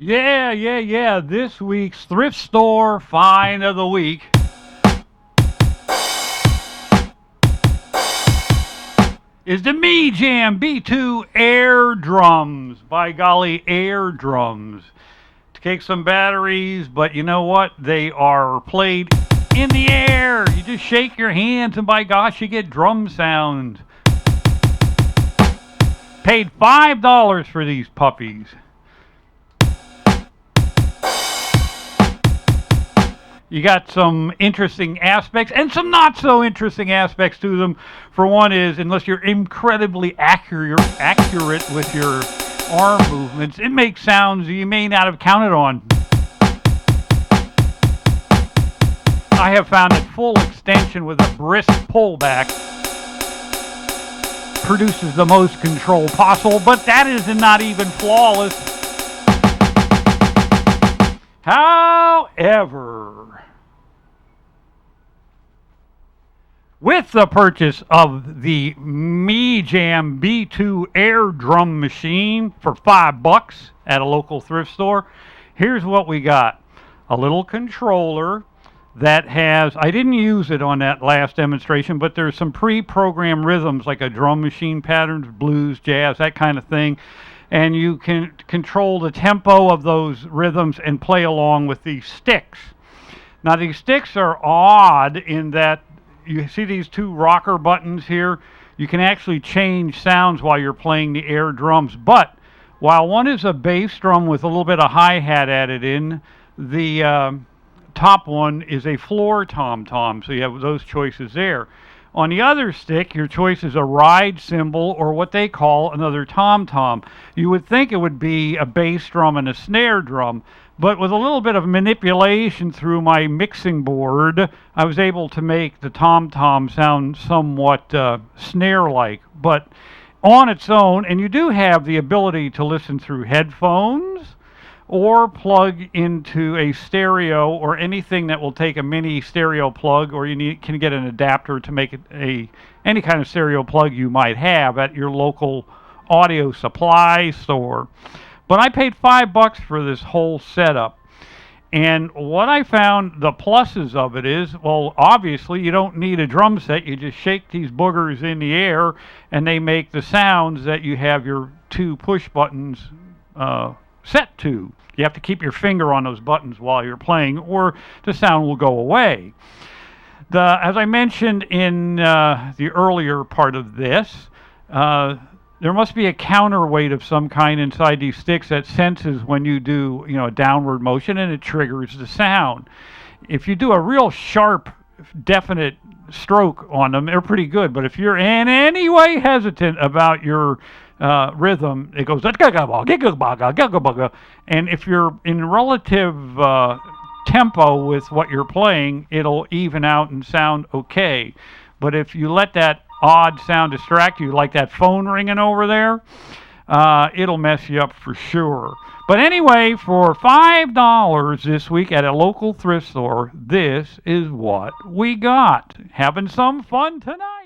Yeah. This week's Thrift Store Find of the Week is the miJam B2 air drums. By golly, air drums. Take some batteries, but you know what? They are played in the air. You just shake your hands, and by gosh, you get drum sound. Paid $5 for these puppies. You got some interesting aspects and some not so interesting aspects to them. For one is, unless you're incredibly accurate with your arm movements, it makes sounds you may not have counted on. I have found that full extension with a brisk pullback produces the most control possible, but that is not even flawless. However, with the purchase of the miJam B2 air drum machine for $5 at a local thrift store, here's what we got. A little controller that has, I didn't use it on that last demonstration, but there's some pre-programmed rhythms like a drum machine patterns, blues, jazz, that kind of thing. And you can control the tempo of those rhythms and play along with these sticks. Now these sticks are odd in that you see these two rocker buttons here. You can actually change sounds while you're playing the air drums. But while one is a bass drum with a little bit of hi-hat added in, the top one is a floor tom-tom. So you have those choices there. On the other stick, your choice is a ride cymbal or what they call another tom-tom. You would think it would be a bass drum and a snare drum, but with a little bit of manipulation through my mixing board, I was able to make the tom-tom sound somewhat snare-like, but on its own. And you do have the ability to listen through headphones or plug into a stereo or anything that will take a mini stereo plug, or you can get an adapter to make it any kind of stereo plug you might have at your local audio supply store. But I paid $5 for this whole setup. And what I found, the pluses of it is, well, obviously you don't need a drum set. You just shake these boogers in the air and they make the sounds that you have your two push buttons set to. You have to keep your finger on those buttons while you're playing, or the sound will go away. As I mentioned in the earlier part of this, there must be a counterweight of some kind inside these sticks that senses when you do, a downward motion, and it triggers the sound. If you do a real sharp, definite stroke on them, they're pretty good. But if you're in any way hesitant about your rhythm, it goes, and if you're in relative tempo with what you're playing, it'll even out and sound okay. But if you let that odd sound distract you, like that phone ringing over there, it'll mess you up for sure. But anyway, for $5 this week at a local thrift store, this is what we got. Having some fun tonight.